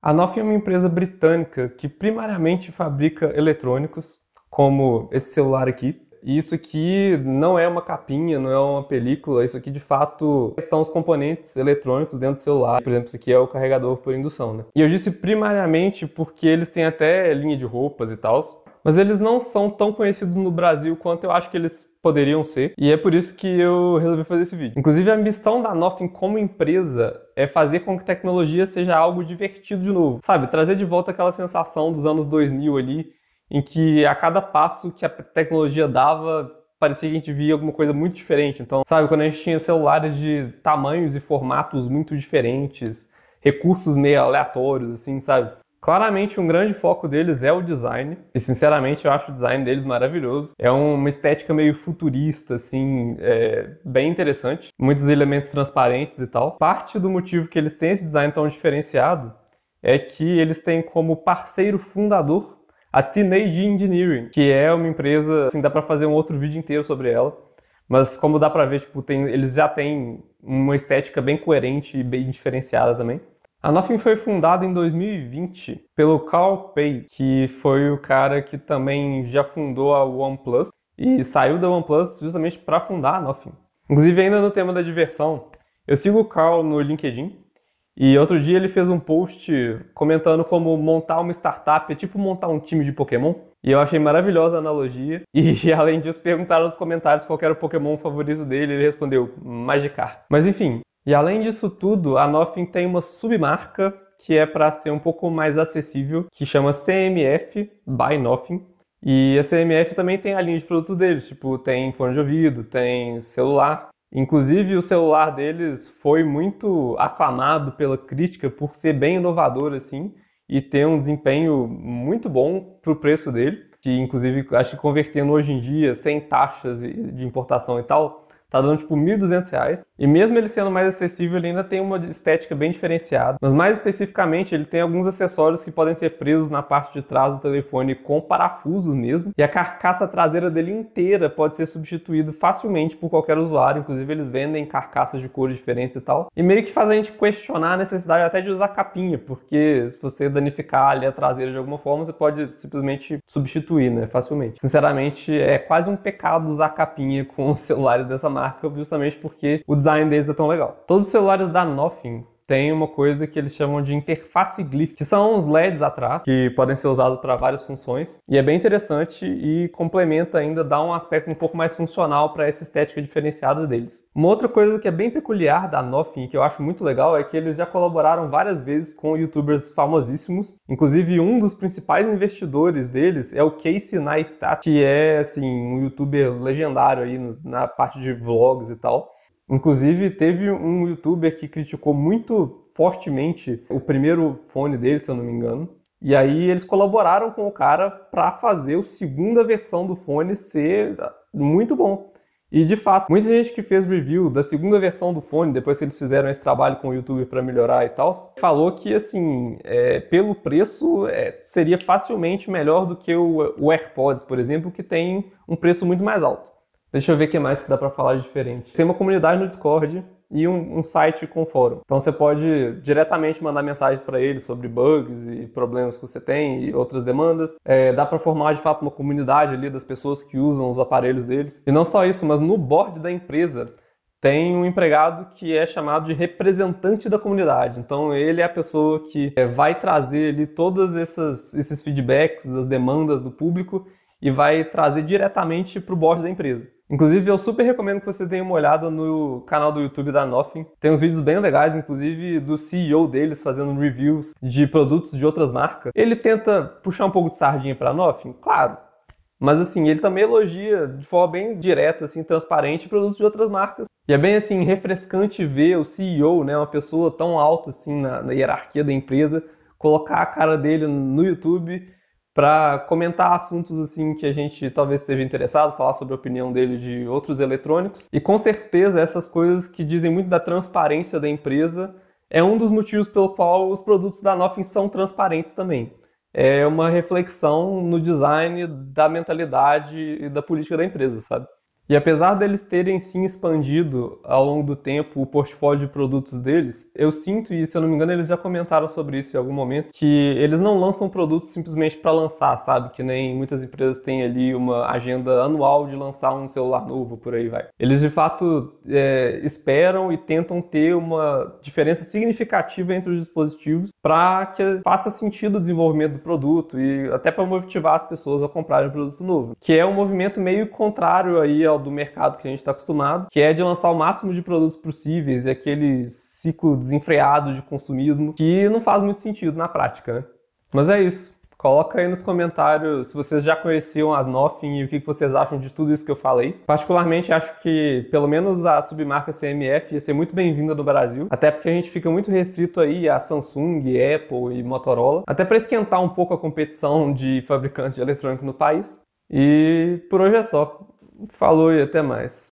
A Nothing é uma empresa britânica que primariamente fabrica eletrônicos, como esse celular aqui. E isso aqui não é uma capinha, não é uma película, isso aqui de fato são os componentes eletrônicos dentro do celular. Por exemplo, isso aqui é o carregador por indução, né? E eu disse primariamente porque eles têm até linha de roupas e tal, mas eles não são tão conhecidos no Brasil quanto eu acho que eles poderiam ser, e é por isso que eu resolvi fazer esse vídeo. Inclusive, a missão da Nothing como empresa é fazer com que tecnologia seja algo divertido de novo, sabe? Trazer de volta aquela sensação dos anos 2000 ali, em que a cada passo que a tecnologia dava, parecia que a gente via alguma coisa muito diferente. Então, sabe, quando a gente tinha celulares de tamanhos e formatos muito diferentes, recursos meio aleatórios, assim, sabe? Claramente, um grande foco deles é o design, e sinceramente eu acho o design deles maravilhoso. É uma estética meio futurista, assim, bem interessante. Muitos elementos transparentes e tal. Parte do motivo que eles têm esse design tão diferenciado é que eles têm como parceiro fundador a Teenage Engineering, que é uma empresa, assim, dá pra fazer um outro vídeo inteiro sobre ela. Mas como dá pra ver, tipo, eles já têm uma estética bem coerente e bem diferenciada também. A Nothing foi fundada em 2020 pelo Carl Pei, que foi o cara que também já fundou a OnePlus e saiu da OnePlus justamente para fundar a Nothing. Inclusive, ainda no tema da diversão, eu sigo o Carl no LinkedIn e outro dia ele fez um post comentando como montar uma startup é tipo montar um time de Pokémon. E eu achei maravilhosa a analogia. E além disso, perguntaram nos comentários qual era o Pokémon favorito dele. Ele respondeu Magikarp. Mas enfim, e além disso tudo, a Nothing tem uma submarca que é para ser um pouco mais acessível, que chama CMF by Nothing. E a CMF também tem a linha de produto deles, tipo, tem fone de ouvido, tem celular. Inclusive, o celular deles foi muito aclamado pela crítica por ser bem inovador, assim, e ter um desempenho muito bom pro preço dele, que inclusive acho que convertendo hoje em dia, sem taxas de importação e tal, tá dando tipo R$ 1.200. E mesmo ele sendo mais acessível, ele ainda tem uma estética bem diferenciada. Mas mais especificamente, ele tem alguns acessórios que podem ser presos na parte de trás do telefone com parafusos mesmo. E a carcaça traseira dele inteira pode ser substituída facilmente por qualquer usuário. Inclusive, eles vendem carcaças de cores diferentes e tal. E meio que faz a gente questionar a necessidade até de usar capinha, porque se você danificar ali a traseira de alguma forma, você pode simplesmente substituir, né, facilmente. Sinceramente, é quase um pecado usar capinha com os celulares dessa marca, justamente porque o design deles é tão legal. Todos os celulares da Nothing têm uma coisa que eles chamam de interface glyph, que são uns LEDs atrás, que podem ser usados para várias funções, e é bem interessante e complementa ainda, dá um aspecto um pouco mais funcional para essa estética diferenciada deles. Uma outra coisa que é bem peculiar da Nothing, que eu acho muito legal, é que eles já colaboraram várias vezes com youtubers famosíssimos, inclusive um dos principais investidores deles é o Casey Neistat, que é, assim, um youtuber legendário aí na parte de vlogs e tal. Inclusive, teve um youtuber que criticou muito fortemente o primeiro fone dele, se eu não me engano. E aí eles colaboraram com o cara para fazer a segunda versão do fone ser muito bom. E de fato, muita gente que fez review da segunda versão do fone, depois que eles fizeram esse trabalho com o youtuber para melhorar e tal, falou que, assim, pelo preço, seria facilmente melhor do que o AirPods, por exemplo, que tem um preço muito mais alto. Deixa eu ver o que mais que dá para falar de diferente. Tem uma comunidade no Discord e um site com fórum. Então você pode diretamente mandar mensagens para eles sobre bugs e problemas que você tem e outras demandas. Dá para formar de fato uma comunidade ali das pessoas que usam os aparelhos deles. E não só isso, mas no board da empresa tem um empregado que é chamado de representante da comunidade. Então ele é a pessoa que vai trazer ali todos esses feedbacks, as demandas do público e vai trazer diretamente para o board da empresa. Inclusive, eu super recomendo que você tenha uma olhada no canal do YouTube da Nothing. Tem uns vídeos bem legais, inclusive do CEO deles fazendo reviews de produtos de outras marcas. Ele tenta puxar um pouco de sardinha para a Nothing? Claro. Mas assim, ele também elogia de forma bem direta, assim, transparente, produtos de outras marcas. E é bem assim, refrescante ver o CEO, né, uma pessoa tão alta assim na hierarquia da empresa, colocar a cara dele no YouTube para comentar assuntos assim que a gente talvez esteja interessado, falar sobre a opinião dele de outros eletrônicos. E com certeza essas coisas que dizem muito da transparência da empresa é um dos motivos pelo qual os produtos da Nothing são transparentes também. É uma reflexão no design da mentalidade e da política da empresa, sabe? E apesar deles terem sim expandido ao longo do tempo o portfólio de produtos deles, eu sinto, e se eu não me engano eles já comentaram sobre isso em algum momento, que eles não lançam produtos simplesmente para lançar, sabe? Que nem muitas empresas têm ali uma agenda anual de lançar um celular novo, por aí vai. Eles de fato esperam e tentam ter uma diferença significativa entre os dispositivos para que faça sentido o desenvolvimento do produto e até para motivar as pessoas a comprarem um produto novo, que é um movimento meio contrário aí ao do mercado que a gente está acostumado, que é de lançar o máximo de produtos possíveis e aquele ciclo desenfreado de consumismo que não faz muito sentido na prática, né? Mas é isso. Coloca aí nos comentários se vocês já conheciam as Nothing e o que vocês acham de tudo isso que eu falei. Particularmente acho que pelo menos a submarca CMF ia ser muito bem-vinda no Brasil, até porque a gente fica muito restrito aí a Samsung, Apple e Motorola, até para esquentar um pouco a competição de fabricantes de eletrônico no país. E por hoje é só. Falou e até mais.